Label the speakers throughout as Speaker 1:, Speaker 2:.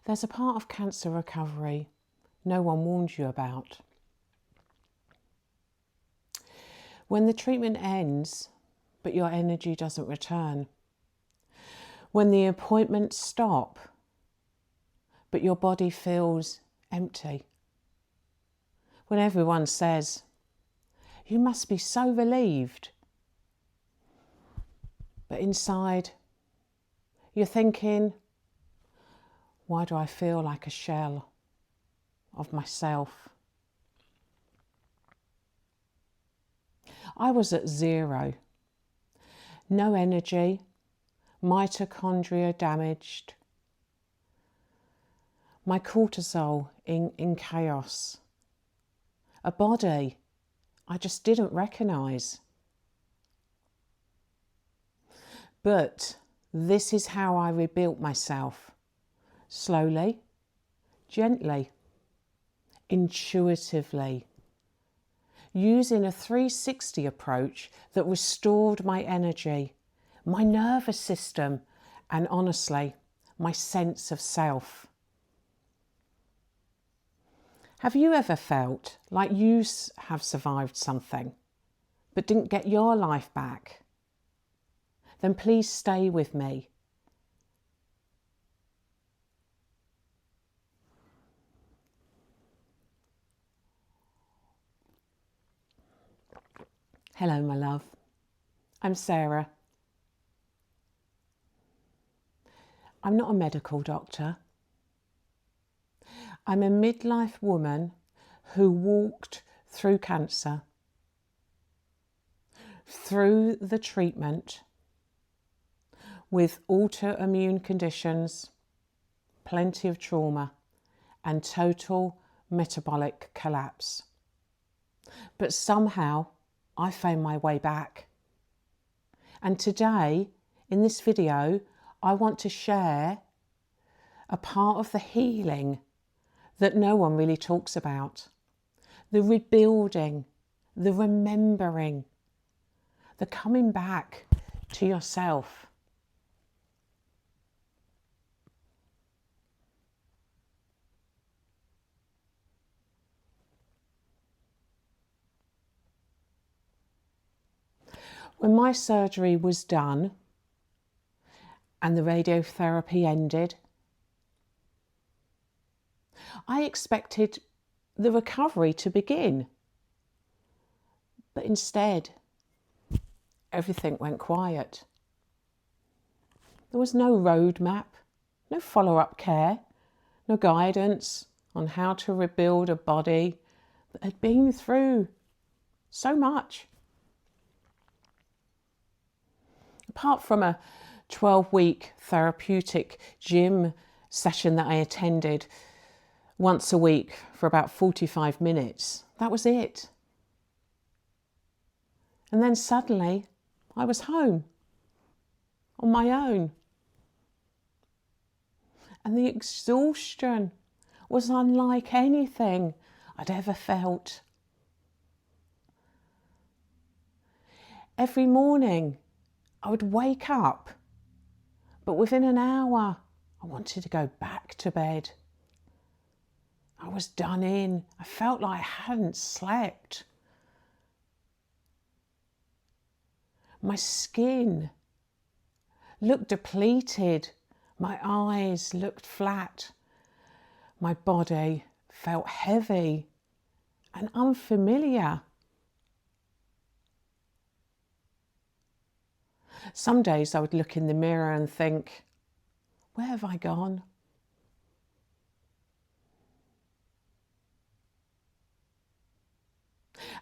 Speaker 1: There's a part of cancer recovery no one warned you about. When the treatment ends, but your energy doesn't return. When the appointments stop, but your body feels empty. When everyone says, "You must be so relieved," but inside you're thinking, why do I feel like a shell of myself? I was at 0. No energy, mitochondria damaged, my cortisol in chaos, a body I just didn't recognise. But this is how I rebuilt myself. Slowly, gently, intuitively, using a 360 approach that restored my energy, my nervous system, and honestly, my sense of self. Have you ever felt like you have survived something, but didn't get your life back? Then please stay with me. Hello, my love. I'm Sarah. I'm not a medical doctor. I'm a midlife woman who walked through cancer, through the treatment, with autoimmune conditions, plenty of trauma, and total metabolic collapse. But somehow I found my way back. And today, in this video, I want to share a part of the healing that no one really talks about. The rebuilding, the remembering, the coming back to yourself. When my surgery was done and the radiotherapy ended, I expected the recovery to begin. But instead, everything went quiet. There was no roadmap, no follow-up care, no guidance on how to rebuild a body that had been through so much. Apart from a 12-week therapeutic gym session that I attended once a week for about 45 minutes, that was it. And then suddenly I was home on my own. And the exhaustion was unlike anything I'd ever felt. Every morning I would wake up, but within an hour I wanted to go back to bed. I was done in. I felt like I hadn't slept. My skin looked depleted. My eyes looked flat. My body felt heavy and unfamiliar. Some days I would look in the mirror and think, where have I gone?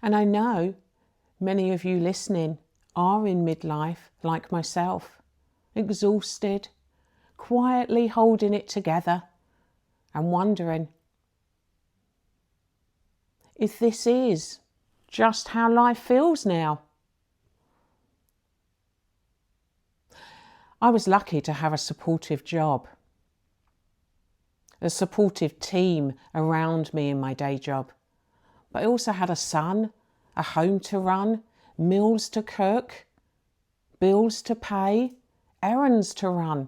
Speaker 1: And I know many of you listening are in midlife like myself, exhausted, quietly holding it together and wondering if this is just how life feels now. I was lucky to have a supportive job, a supportive team around me in my day job. But I also had a son, a home to run, meals to cook, bills to pay, errands to run.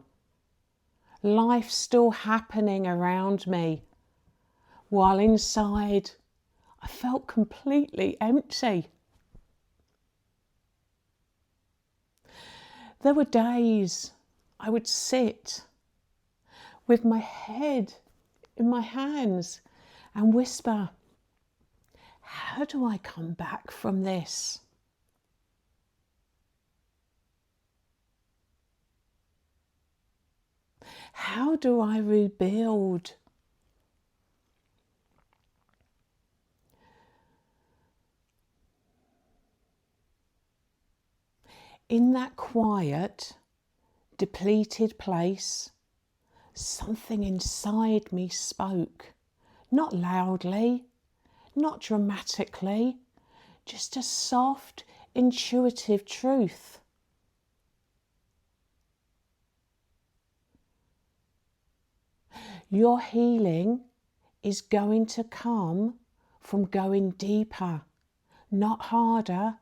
Speaker 1: life still happening around me, while inside I felt completely empty. There were days I would sit with my head in my hands and whisper, how do I come back from this? How do I rebuild? In that quiet, depleted place, something inside me spoke, not loudly, not dramatically, just a soft, intuitive truth. Your healing is going to come from going deeper, not harder.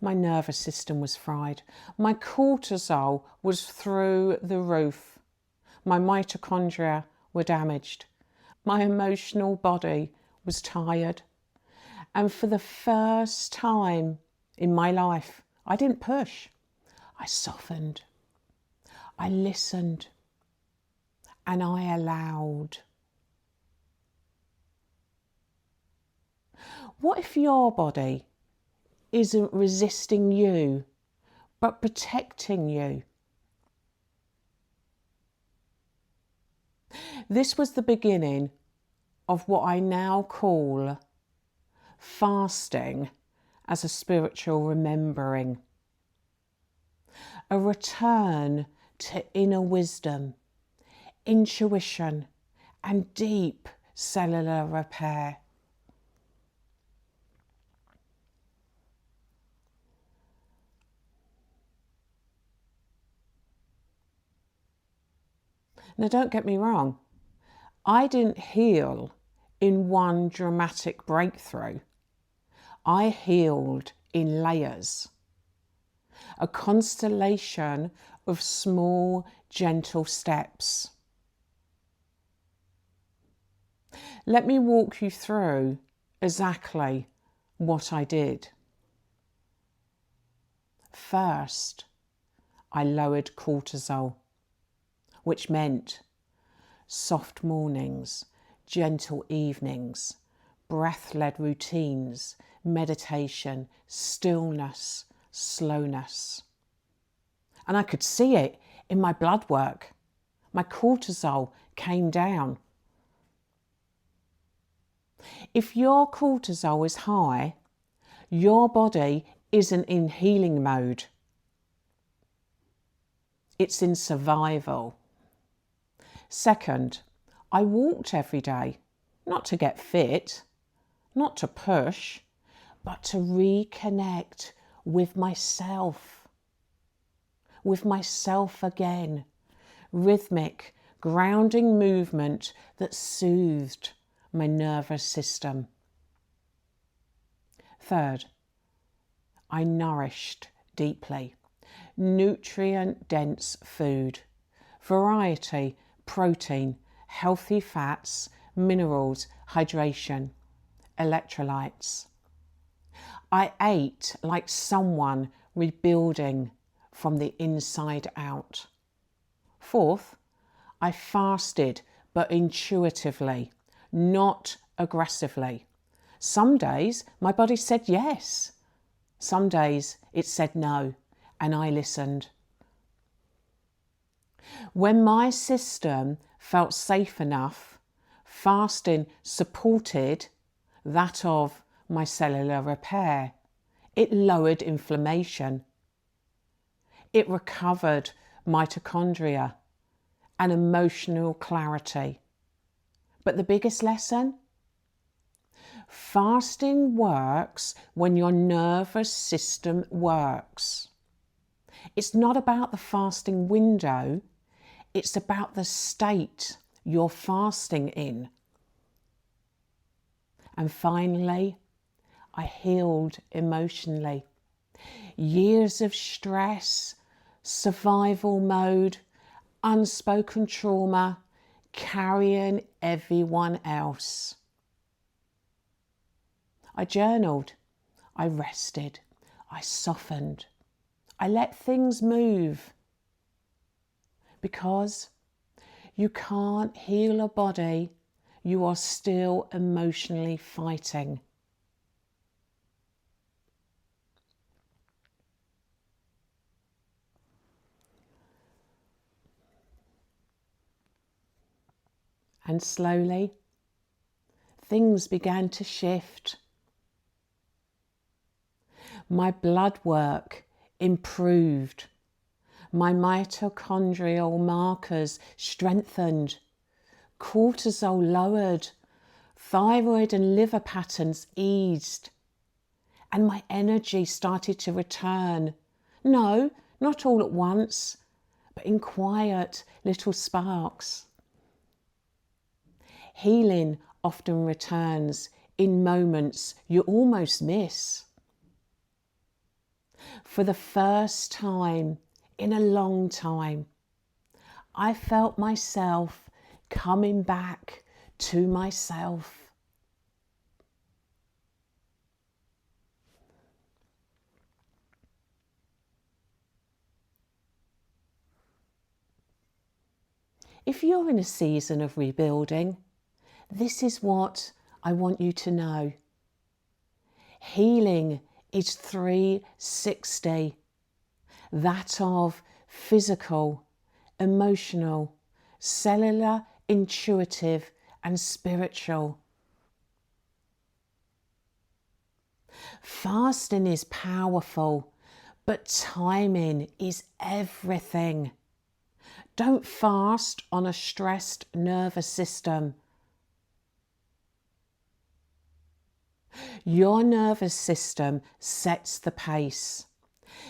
Speaker 1: My nervous system was fried. My cortisol was through the roof. My mitochondria were damaged. My emotional body was tired. And for the first time in my life, I didn't push. I softened. I listened. And I allowed. What if your body isn't resisting you, but protecting you? This was the beginning of what I now call fasting as a spiritual remembering. A return to inner wisdom, intuition, and deep cellular repair. Now, don't get me wrong, I didn't heal in one dramatic breakthrough. I healed in layers, a constellation of small, gentle steps. Let me walk you through exactly what I did. First, I lowered cortisol, which meant soft mornings, gentle evenings, breath-led routines, meditation, stillness, slowness. And I could see it in my blood work. My cortisol came down. If your cortisol is high, your body isn't in healing mode. It's in survival. Second, I walked every day, not to get fit, not to push, but to reconnect with myself again. Rhythmic, grounding movement that soothed my nervous system. Third, I nourished deeply. Nutrient-dense food, variety, protein, healthy fats, minerals, hydration, electrolytes. I ate like someone rebuilding from the inside out. Fourth, I fasted, but intuitively, not aggressively. Some days my body said yes. Some days it said no, and I listened. When my system felt safe enough, fasting supported that of my cellular repair. It lowered inflammation. It recovered mitochondria and emotional clarity. But the biggest lesson? Fasting works when your nervous system works. It's not about the fasting window, it's about the state you're fasting in. And finally, I healed emotionally. Years of stress survival mode, unspoken trauma, carrying everyone else. I journaled, I rested, I softened, I let things move. Because you can't heal a body, you are still emotionally fighting. And slowly, things began to shift. My blood work improved. My mitochondrial markers strengthened. Cortisol lowered. Thyroid and liver patterns eased. And my energy started to return. No, not all at once, but in quiet little sparks. Healing often returns in moments you almost miss. For the first time in a long time, I felt myself coming back to myself. If you're in a season of rebuilding, this is what I want you to know. Healing is 360. That of physical, emotional, cellular, intuitive, and spiritual. Fasting is powerful, but timing is everything. Don't fast on a stressed nervous system. Your nervous system sets the pace.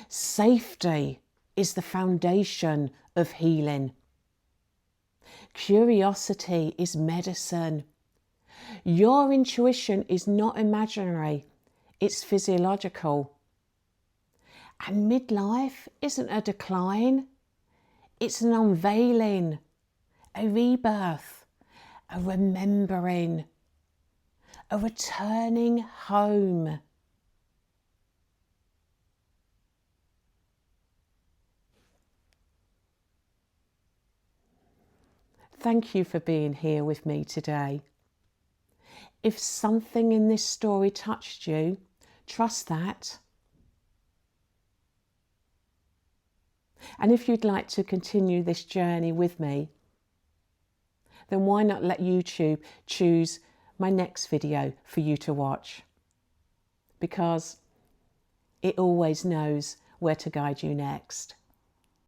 Speaker 1: Safety is the foundation of healing. Curiosity is medicine. Your intuition is not imaginary, it's physiological. And midlife isn't a decline, it's an unveiling, a rebirth, a remembering, a returning home. Thank you for being here with me today. If something in this story touched you, trust that. And if you'd like to continue this journey with me, then why not let YouTube choose my next video for you to watch? Because it always knows where to guide you next.